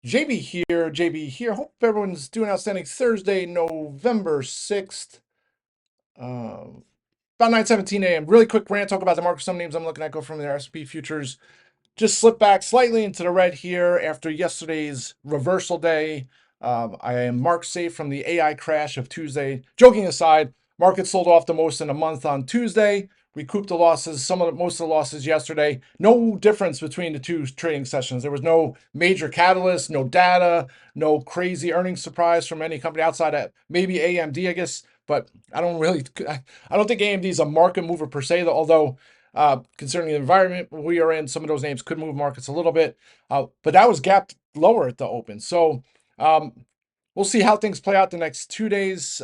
JB here. Hope everyone's doing outstanding. Thursday, November 6th, about 9:17 a.m. Really quick rant, talk about the market. Some names I'm looking at go from the S&P futures. Just slipped back slightly into the red here after yesterday's reversal day. I am mark safe from the AI crash of Tuesday. Joking aside, market sold off the most in a month on Tuesday. Recouped the losses, most of the losses yesterday. No difference between the two trading sessions. There was no major catalyst, no data, no crazy earnings surprise from any company outside of maybe AMD, I guess. But I don't think AMD is a market mover per se, although considering the environment we are in, some of those names could move markets a little bit. But that was gapped lower at the open. So um, we'll see how things play out the next 2 days.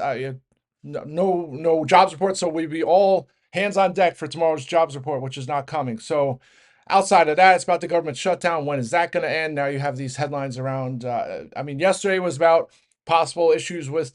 No jobs report, so we'll be all hands on deck for tomorrow's jobs report, which is not coming. So outside of that, it's about the government shutdown. When is that going to end? Now you have these headlines around. Yesterday was about possible issues with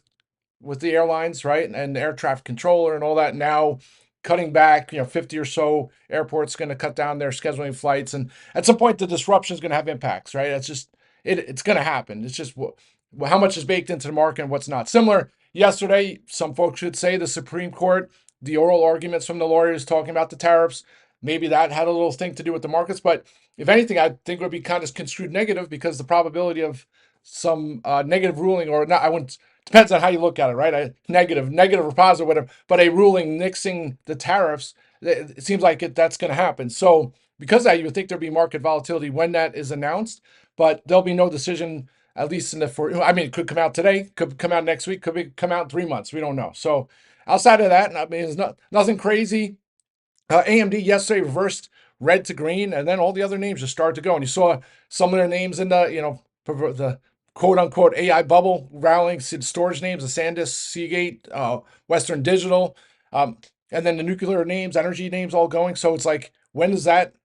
the airlines, right? And the air traffic controller and all that. Now cutting back, 50 or so airports going to cut down their scheduling flights. And at some point, the disruption is going to have impacts, right? It's going to happen. It's just how much is baked into the market and what's not. Similar yesterday, some folks should say the Supreme Court, the oral arguments from the lawyers talking about the tariffs, maybe that had a little thing to do with the markets. But if anything, I think it would be kind of construed negative because the probability of some negative ruling or not, I wouldn't. Depends on how you look at it, right? Negative or positive, whatever. But a ruling nixing the tariffs, it seems like that's going to happen. So because of that, you would think there'd be market volatility when that is announced, but there'll be no decision at least in it could come out today, could come out next week, come out in 3 months. We don't know. So outside of that, it's nothing crazy. AMD yesterday reversed red to green, and then all the other names just started to go. And you saw some of their names in the quote unquote AI bubble rallying, storage names, the SanDisk, Seagate, Western Digital, and then the nuclear names, energy names all going. So it's like, when is that?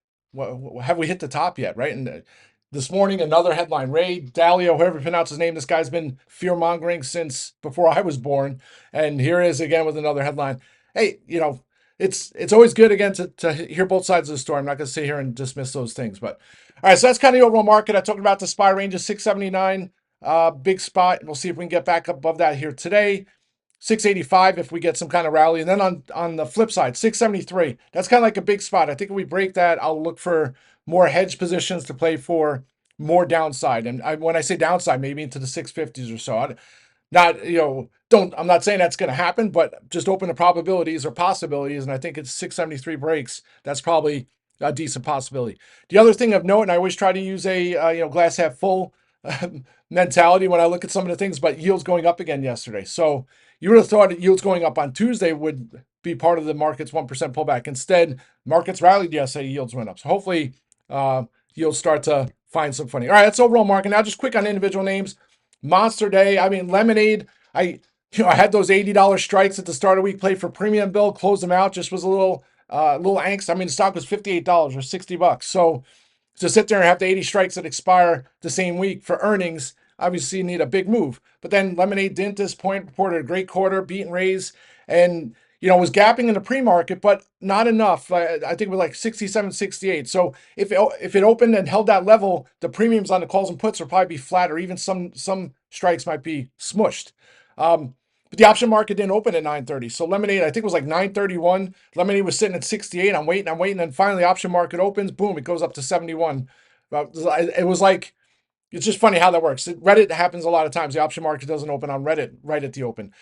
Have we hit the top yet? Right. And this morning, another headline: Ray Dalio, whoever pronounces his name, this guy's been fear mongering since before I was born. And here is again with another headline. Hey, it's always good again to hear both sides of the story. I'm not going to sit here and dismiss those things, but all right. So that's kind of the overall market. I talked about the SPY range of 679, big spot. We'll see if we can get back above that here today. 685 if we get some kind of rally, and then on the flip side, 673. That's kind of like a big spot. I think if we break that, I'll look for more hedge positions to play for more downside. And when I say downside, maybe into the 650s or so. Not, don't, I'm not saying that's going to happen, but just open the probabilities or possibilities. And I think it's 673 breaks. That's probably a decent possibility. The other thing of note, and I always try to use a, glass half full mentality when I look at some of the things, but yields going up again yesterday. So you would have thought that yields going up on Tuesday would be part of the market's 1% pullback. Instead, markets rallied yesterday, yields went up. So hopefully yields start to find some funding. All right, that's overall market. Now just quick on individual names. Monster day. Lemonade. I had those $80 strikes at the start of the week. Played for premium bill, closed them out. Just was a little angst. The stock was $58 or $60. So to sit there and have the 80 strikes that expire the same week for earnings, obviously you need a big move. But then Lemonade didn't disappoint. Reported a great quarter, beat and raise, and was gapping in the pre-market, but not enough. I think it was like 67, 68. So if it opened and held that level, the premiums on the calls and puts would probably be flat, or even some strikes might be smushed. But the option market didn't open at 9:30. So Lemonade, I think it was like 9:31. Lemonade was sitting at 68. I'm waiting. And finally, the option market opens. Boom, it goes up to 71. It was like, it's just funny how that works. Reddit happens a lot of times. The option market doesn't open on Reddit right at the open.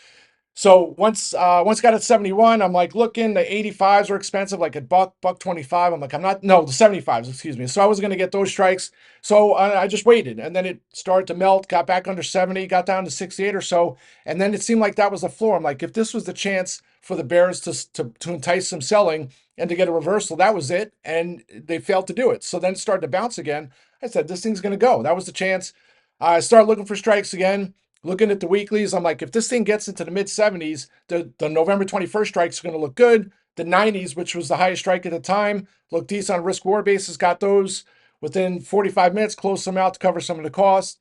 So once it got at 71, I'm like looking. The 85s were expensive, like at buck 25. I'm like, the 75s, excuse me. So I wasn't going to get those strikes. So I just waited, and then it started to melt, got back under 70, got down to 68 or so, and then it seemed like that was the floor. I'm like, if this was the chance for the bears to entice some selling and to get a reversal, that was it, and they failed to do it. So then it started to bounce again. I said, this thing's going to go. That was the chance. I started looking for strikes again. Looking at the weeklies, I'm like, if this thing gets into the mid 70s, the November 21st strike is going to look good. The 90s, which was the highest strike at the time, looked decent on risk war basis. Got those within 45 minutes, closed some out to cover some of the costs.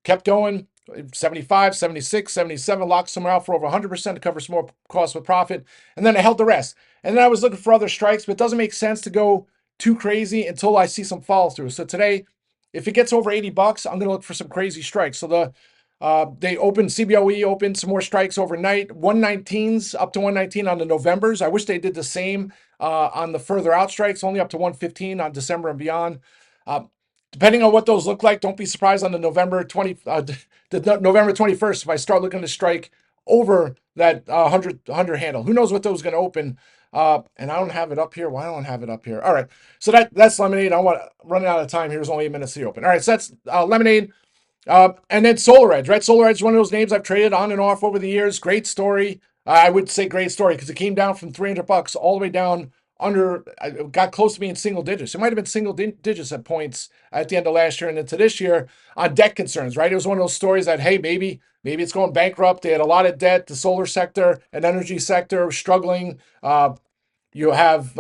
Kept going, 75, 76, 77, locked some out for over 100% to cover some more costs with profit. And then I held the rest. And then I was looking for other strikes, but it doesn't make sense to go too crazy until I see some follow through. So today, if it gets over 80 bucks, I'm going to look for some crazy strikes. So they opened, CBOE opened some more strikes overnight, 119s up to 119 on the Novembers. I wish they did the same on the further out strikes, only up to 115 on December and beyond. Uh, Depending on what those look like, don't be surprised on the November 21st if I start looking to strike over that 100 handle. Who knows what those are going to open? And I don't have it up here. Why don't I have it up here? All right. So that's Lemonade. I want running out of time here. There's only 8 minutes to open. All right. So that's Lemonade. And then Solar Edge, right? Solar Edge is one of those names I've traded on and off over the years. Great story. I would say great story because it came down from 300 bucks all the way down under, got close to being single digits. It might have been single digits at points at the end of last year and into this year on debt concerns, right? It was one of those stories that, hey, maybe it's going bankrupt. They had a lot of debt. The solar sector and energy sector struggling. You have,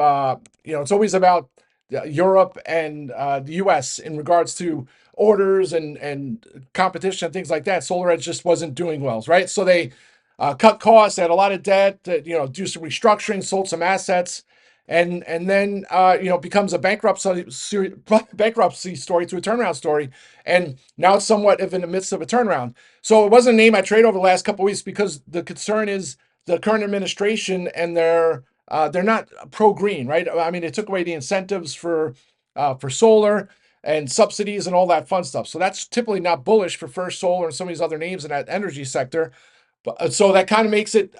it's always about Europe and the U.S. in regards to orders and competition and things like that. SolarEdge just wasn't doing well, right? So they cut costs, they had a lot of debt, do some restructuring, sold some assets, and then becomes a bankruptcy story to a turnaround story, and now it's somewhat in the midst of a turnaround. So it wasn't a name I trade over the last couple of weeks because the concern is the current administration and they're not pro-green, right? I mean, they took away the incentives for solar and subsidies and all that fun stuff. So that's typically not bullish for First Solar and some of these other names in that energy sector. But so that kind of makes it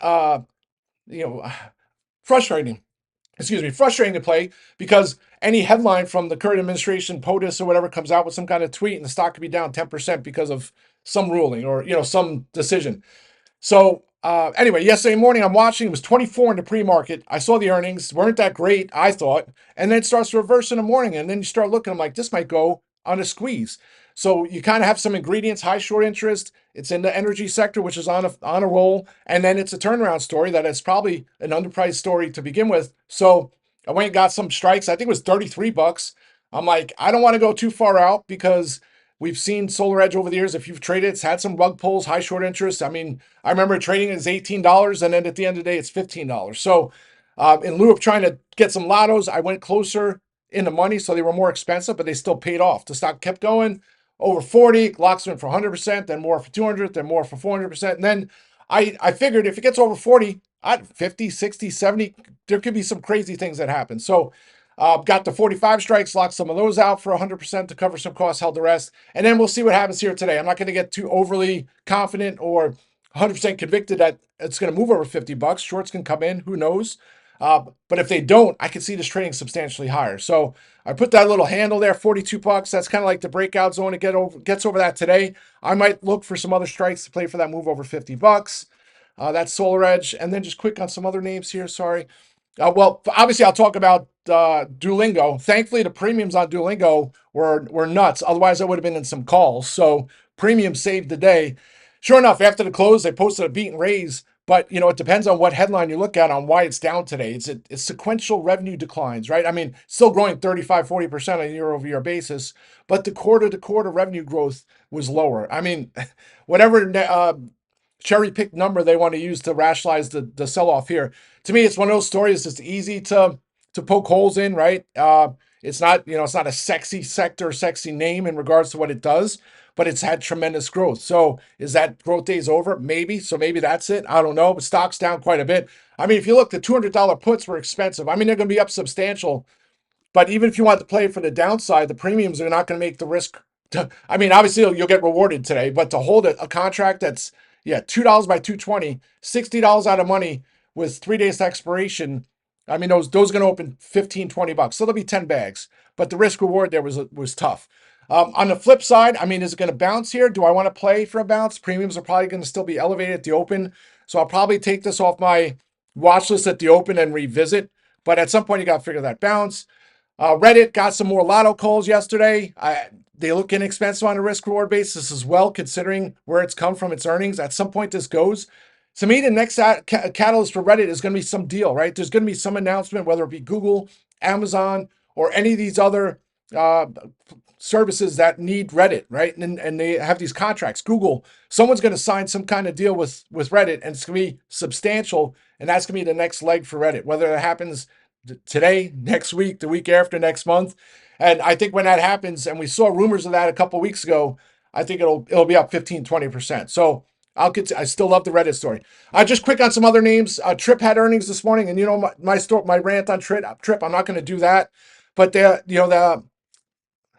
frustrating. Frustrating to play because any headline from the current administration, POTUS or whatever, comes out with some kind of tweet and the stock could be down 10% because of some ruling or some decision. So anyway, yesterday morning I'm watching, it was 24 in the pre-market. I saw the earnings, weren't that great, I thought. And then it starts to reverse in the morning. And then you start looking, I'm like, this might go on a squeeze. So you kind of have some ingredients, high short interest. It's in the energy sector, which is on a roll. And then it's a turnaround story that is probably an underpriced story to begin with. So I went and got some strikes. I think it was 33 bucks. I'm like, I don't want to go too far out because we've seen Solar Edge over the years. If you've traded, it's had some rug pulls, high short interest. I mean, I remember trading it as $18, and then at the end of the day, it's $15. So in lieu of trying to get some lottos, I went closer in the money, so they were more expensive, but they still paid off. The stock kept going over 40, locks in for 100%, then more for 200, then more for 400%. And then I figured if it gets over 40, at 50, 60, 70, there could be some crazy things that happen. So got the 45 strikes, locked some of those out for 100% to cover some costs, held the rest. And then we'll see what happens here today. I'm not going to get too overly confident or 100% convicted that it's going to move over 50 bucks. Shorts can come in, who knows? But if they don't, I can see this trading substantially higher. So I put that little handle there, 42 bucks. That's kind of like the breakout zone. It gets over that today. I might look for some other strikes to play for that move over 50 bucks. That's Solar Edge. And then just quick on some other names here. Sorry. Well, obviously, I'll talk about Duolingo. Thankfully, the premiums on Duolingo were nuts. Otherwise, I would have been in some calls. So premium saved the day. Sure enough, after the close, they posted a beat and raise. But, it depends on what headline you look at on why it's down today. It's sequential revenue declines, right? I mean, still growing 35, 40% on a year-over-year basis. But the quarter-to-quarter revenue growth was lower. I mean, whatever cherry-picked number they want to use to rationalize the sell-off here. To me, it's one of those stories that's easy to poke holes in, right? It's not a sexy sector, sexy name in regards to what it does, but it's had tremendous growth. So is that growth days over? Maybe. So maybe that's it. I don't know. But stock's down quite a bit. I mean, if you look, the $200 puts were expensive. I mean, they're going to be up substantial. But even if you want to play for the downside, the premiums are not going to make the risk. I mean, obviously you'll get rewarded today, but to hold a contract that's $2 by 220, $60 out of money with 3 days to expiration. I mean, those are going to open 15, 20 bucks. So there'll be 10 bags, but the risk reward there was tough. On the flip side, I mean, is it going to bounce here? Do I want to play for a bounce? Premiums are probably going to still be elevated at the open. So I'll probably take this off my watch list at the open and revisit. But at some point, you got to figure that bounce. Reddit got some more lotto calls yesterday. They look inexpensive on a risk reward basis as well, considering where it's come from, its earnings. At some point, this goes. To me, the next catalyst for Reddit is going to be some deal, right? There's going to be some announcement, whether it be Google, Amazon, or any of these other services that need Reddit, right? And they have these contracts. Google, someone's going to sign some kind of deal with Reddit, and it's going to be substantial, and that's going to be the next leg for Reddit, whether that happens today, next week, the week after, next month. And I think when that happens, and we saw rumors of that a couple weeks ago, I think it'll be up 15-20%. So I still love the Reddit story. Just quick on some other names. Trip had earnings this morning, and my rant on Trip. I'm not going to do that, but the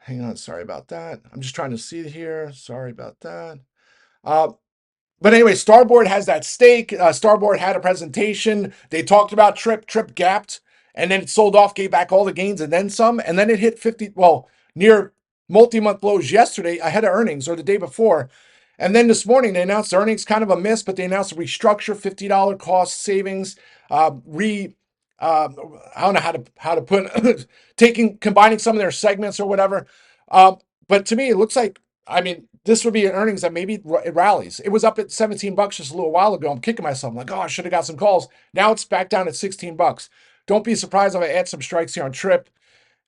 hang on, sorry about that. I'm just trying to see here. Sorry about that. Uh, but anyway, Starboard has that stake. Starboard had a presentation. They talked about Trip. Trip gapped, and then it sold off, gave back all the gains, and then some. And then it hit 50, near multi-month lows yesterday ahead of earnings or the day before. And then this morning they announced earnings, kind of a miss, but they announced a restructure, $50 cost savings, I don't know how to put combining some of their segments or whatever. But to me, it looks like, I mean, this would be an earnings that maybe it rallies. It was up at $17 just a little while ago. I'm kicking myself. I'm like, oh, I should have got some calls. Now it's back down at $16. Don't be surprised if I add some strikes here on Trip.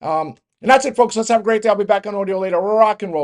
And that's it, folks. Let's have a great day. I'll be back on audio later. Rock and roll.